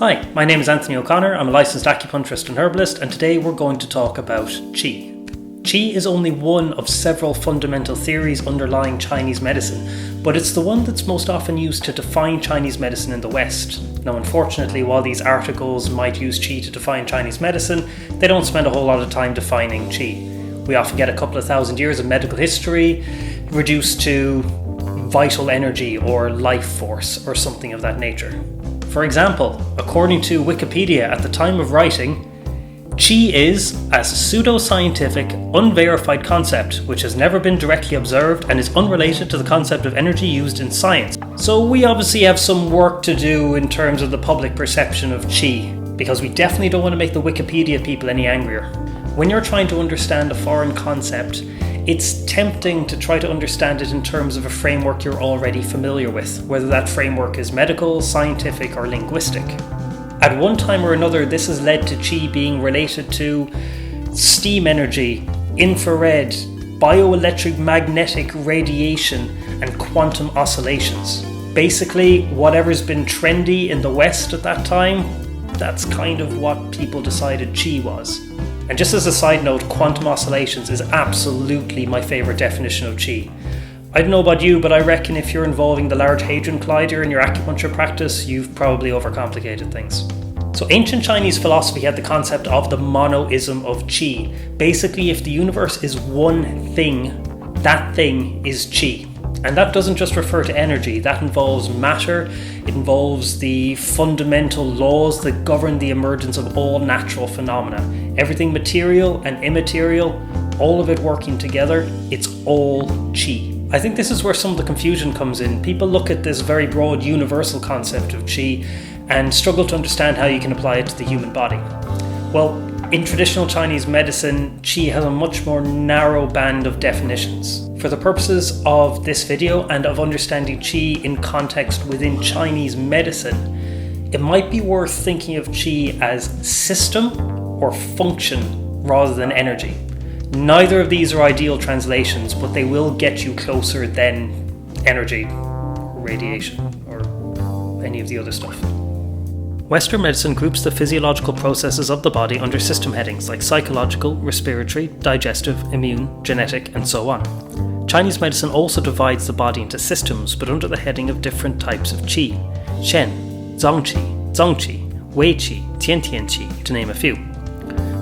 Hi, my name is Anthony O'Connor. I'm a licensed acupuncturist and herbalist, and today we're going to talk about Qi. Qi is only one of several fundamental theories underlying Chinese medicine, but it's the one that's most often used to define Chinese medicine in the West. Now, unfortunately, while these articles might use Qi to define Chinese medicine, they don't spend a whole lot of time defining Qi. We often get a couple of thousand years of medical history reduced to vital energy or life force or something of that nature. For example, according to Wikipedia at the time of writing, Qi is a pseudo-scientific, unverified concept which has never been directly observed and is unrelated to the concept of energy used in science. So we obviously have some work to do in terms of the public perception of Qi, because we definitely don't want to make the Wikipedia people any angrier. When you're trying to understand a foreign concept, it's tempting to try to understand it in terms of a framework you're already familiar with, whether that framework is medical, scientific, or linguistic. At one time or another, this has led to Qi being related to steam energy, infrared, bioelectric magnetic radiation, and quantum oscillations. Basically, whatever's been trendy in the West at that time, that's kind of what people decided Qi was. And just as a side note, quantum oscillations is absolutely my favourite definition of Qi. I don't know about you, but I reckon if you're involving the Large Hadron Collider in your acupuncture practice, you've probably overcomplicated things. So ancient Chinese philosophy had the concept of the monoism of Qi. Basically, if the universe is one thing, that thing is Qi. And that doesn't just refer to energy, that involves matter, it involves the fundamental laws that govern the emergence of all natural phenomena. Everything material and immaterial, all of it working together, it's all Qi. I think this is where some of the confusion comes in. People look at this very broad universal concept of Qi and struggle to understand how you can apply it to the human body. Well, in traditional Chinese medicine, Qi has a much more narrow band of definitions. For the purposes of this video and of understanding Qi in context within Chinese medicine, it might be worth thinking of Qi as system or function rather than energy. Neither of these are ideal translations, but they will get you closer than energy, or radiation, or any of the other stuff. Western medicine groups the physiological processes of the body under system headings like psychological, respiratory, digestive, immune, genetic, and so on. Chinese medicine also divides the body into systems, but under the heading of different types of qi: Shen, Zongqi, Zongqi, Weiqi, Tiantianqi, to name a few.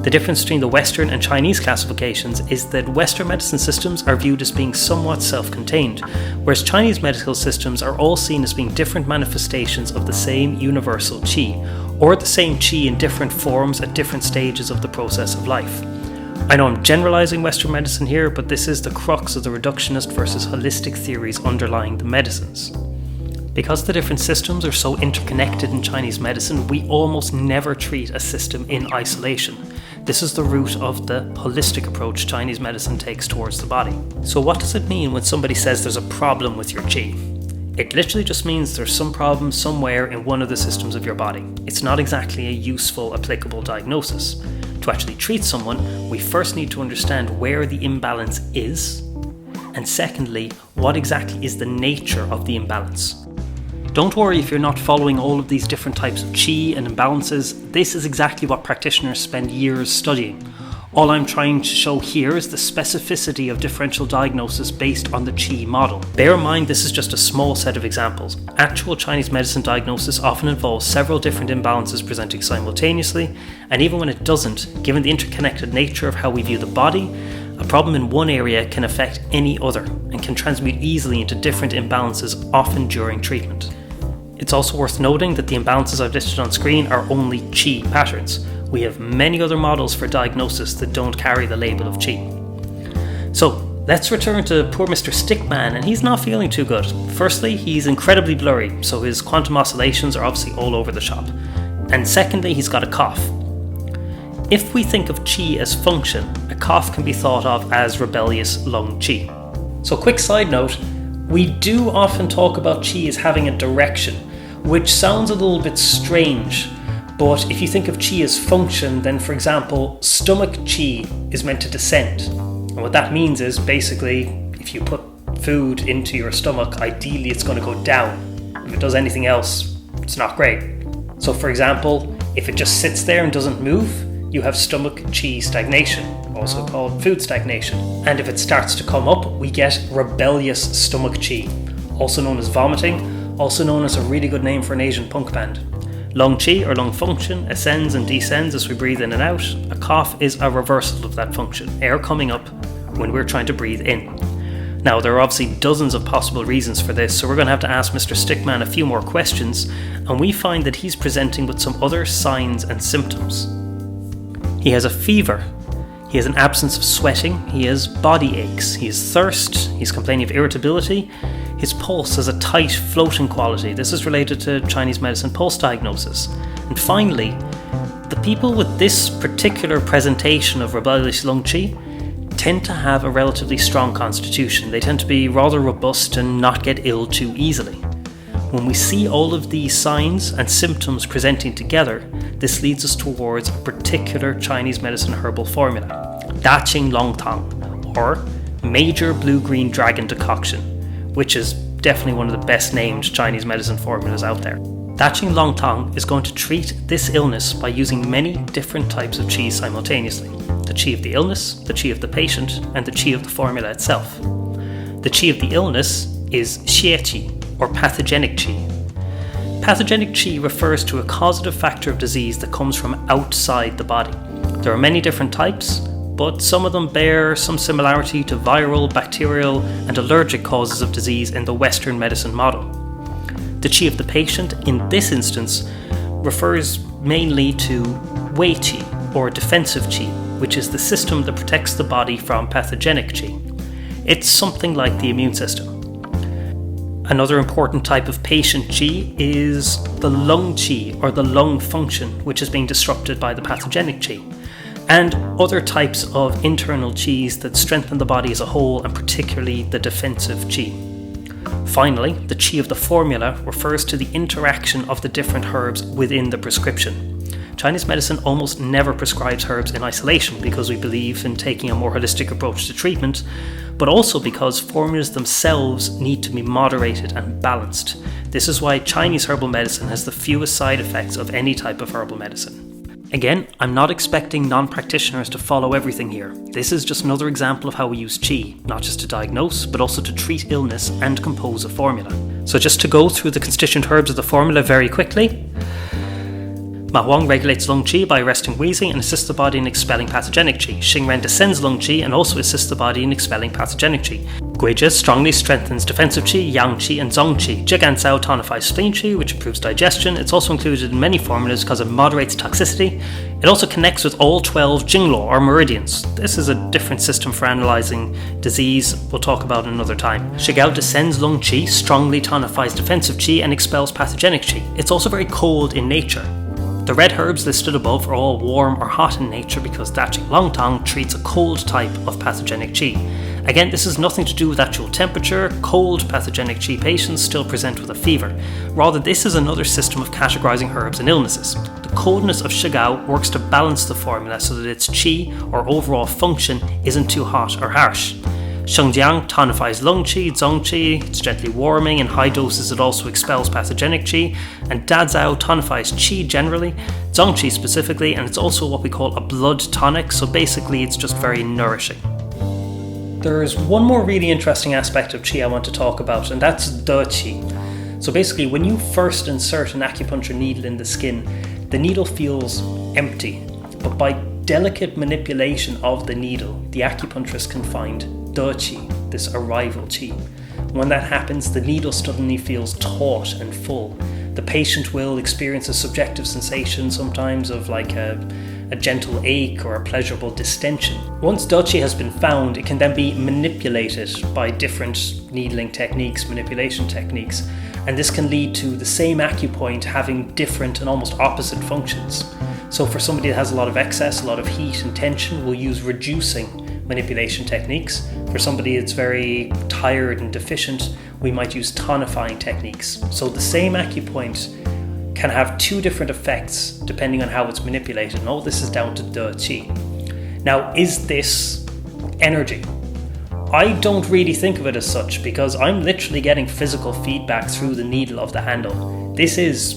The difference between the Western and Chinese classifications is that Western medicine systems are viewed as being somewhat self-contained, whereas Chinese medical systems are all seen as being different manifestations of the same universal qi, or the same qi in different forms at different stages of the process of life. I know I'm generalizing Western medicine here, but this is the crux of the reductionist versus holistic theories underlying the medicines. Because the different systems are so interconnected in Chinese medicine, we almost never treat a system in isolation. This is the root of the holistic approach Chinese medicine takes towards the body. So what does it mean when somebody says there's a problem with your qi? It literally just means there's some problem somewhere in one of the systems of your body. It's not exactly a useful, applicable diagnosis. To actually treat someone, we first need to understand where the imbalance is, and secondly, what exactly is the nature of the imbalance. Don't worry if you're not following all of these different types of qi and imbalances. This is exactly what practitioners spend years studying. All I'm trying to show here is the specificity of differential diagnosis based on the qi model. Bear in mind this is just a small set of examples. Actual Chinese medicine diagnosis often involves several different imbalances presenting simultaneously, and even when it doesn't, given the interconnected nature of how we view the body, a problem in one area can affect any other and can transmute easily into different imbalances, often during treatment. It's also worth noting that the imbalances I've listed on screen are only qi patterns. We have many other models for diagnosis that don't carry the label of qi. So let's return to poor Mr. Stickman, and he's not feeling too good. Firstly, he's incredibly blurry, so his quantum oscillations are obviously all over the shop. And secondly, he's got a cough. If we think of qi as function, a cough can be thought of as rebellious lung qi. So quick side note, we do often talk about qi as having a direction, which sounds a little bit strange, but if you think of qi as function, then for example, stomach qi is meant to descend. And what that means is basically, if you put food into your stomach, ideally it's going to go down. If it does anything else, it's not great. So for example, if it just sits there and doesn't move, you have stomach qi stagnation, also called food stagnation. And if it starts to come up, we get rebellious stomach qi, also known as vomiting, also known as a really good name for an Asian punk band. Lung qi, or lung function, ascends and descends as we breathe in and out. A cough is a reversal of that function, air coming up when we're trying to breathe in. Now, there are obviously dozens of possible reasons for this, so we're going to have to ask Mr. Stickman a few more questions, and we find that he's presenting with some other signs and symptoms. He has a fever, he has an absence of sweating, he has body aches, he has thirst, he's complaining of irritability, his pulse has a tight, floating quality. This is related to Chinese medicine pulse diagnosis. And finally, the people with this particular presentation of rebellious lung qi tend to have a relatively strong constitution. They tend to be rather robust and not get ill too easily. When we see all of these signs and symptoms presenting together, this leads us towards a particular Chinese medicine herbal formula, Daqi Longtang, or Major Blue-Green Dragon Decoction, which is definitely one of the best named Chinese medicine formulas out there. Daqi Longtang is going to treat this illness by using many different types of qi simultaneously. The qi of the illness, the qi of the patient, and the qi of the formula itself. The qi of the illness is xie qi, or pathogenic qi. Pathogenic qi refers to a causative factor of disease that comes from outside the body. There are many different types, but some of them bear some similarity to viral, bacterial, and allergic causes of disease in the Western medicine model. The qi of the patient, in this instance, refers mainly to wei qi, or defensive qi, which is the system that protects the body from pathogenic qi. It's something like the immune system. Another important type of patient qi is the lung qi, or the lung function, which is being disrupted by the pathogenic qi, and other types of internal qis that strengthen the body as a whole, and particularly the defensive qi. Finally, the qi of the formula refers to the interaction of the different herbs within the prescription. Chinese medicine almost never prescribes herbs in isolation because we believe in taking a more holistic approach to treatment, but also because formulas themselves need to be moderated and balanced. This is why Chinese herbal medicine has the fewest side effects of any type of herbal medicine. Again, I'm not expecting non-practitioners to follow everything here. This is just another example of how we use qi, not just to diagnose, but also to treat illness and compose a formula. So just to go through the constituent herbs of the formula very quickly. Ma Huang regulates lung qi by arresting wheezing and assists the body in expelling pathogenic qi. Xingren descends lung qi and also assists the body in expelling pathogenic qi. Guizhi strongly strengthens defensive qi, yang qi, and zong qi. Jigancao tonifies spleen qi, which improves digestion. It's also included in many formulas because it moderates toxicity. It also connects with all 12 jingluo, or meridians. This is a different system for analysing disease we'll talk about another time. Shigao descends lung qi, strongly tonifies defensive qi, and expels pathogenic qi. It's also very cold in nature. The red herbs listed above are all warm or hot in nature because Daqi Longtang treats a cold type of pathogenic qi. Again, this has nothing to do with actual temperature. Cold pathogenic qi patients still present with a fever. Rather, this is another system of categorizing herbs and illnesses. The coldness of Shigao works to balance the formula so that its qi, or overall function, isn't too hot or harsh. Shengjiang tonifies lung qi, zong qi, it's gently warming. In high doses it also expels pathogenic qi. And Dazhao tonifies qi generally, zong qi specifically, and it's also what we call a blood tonic, so basically it's just very nourishing. There's one more really interesting aspect of qi I want to talk about, and that's Deqi. So basically, when you first insert an acupuncture needle in the skin, the needle feels empty, but by delicate manipulation of the needle, the acupuncturist can find Deqi, this arrival qi. When that happens, the needle suddenly feels taut and full. The patient will experience a subjective sensation sometimes of like a gentle ache or a pleasurable distension. Once Deqi has been found, it can then be manipulated by different needling techniques, manipulation techniques, and this can lead to the same acupoint having different and almost opposite functions. So for somebody that has a lot of excess, a lot of heat and tension, we'll use reducing manipulation techniques. For somebody that's very tired and deficient, we might use tonifying techniques. So the same acupoint can have two different effects depending on how it's manipulated, and all this is down to Deqi. Now, is this energy? I don't really think of it as such because I'm literally getting physical feedback through the needle of the handle. This is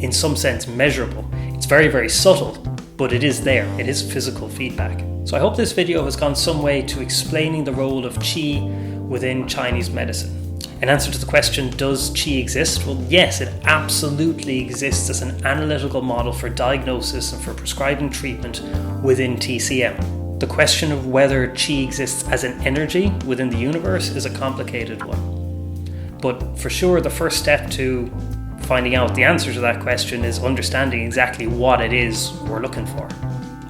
in some sense measurable. It's very, very subtle, but it is there. It is physical feedback. So I hope this video has gone some way to explaining the role of Qi within Chinese medicine. In answer to the question, does Qi exist? Well, yes, it absolutely exists as an analytical model for diagnosis and for prescribing treatment within TCM. The question of whether Qi exists as an energy within the universe is a complicated one. But for sure, the first step to finding out the answer to that question is understanding exactly what it is we're looking for.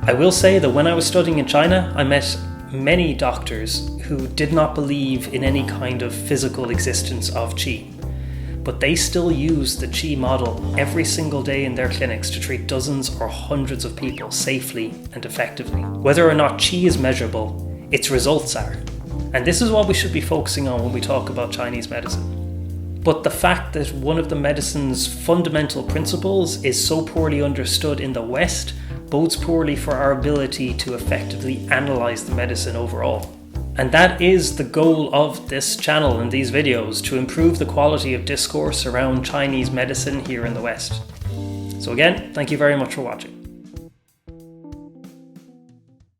I will say that when I was studying in China, I met many doctors who did not believe in any kind of physical existence of Qi, but they still use the Qi model every single day in their clinics to treat dozens or hundreds of people safely and effectively. Whether or not Qi is measurable, its results are. And this is what we should be focusing on when we talk about Chinese medicine. But the fact that one of the medicine's fundamental principles is so poorly understood in the West bodes poorly for our ability to effectively analyze the medicine overall. And that is the goal of this channel and these videos, to improve the quality of discourse around Chinese medicine here in the West. So again, thank you very much for watching.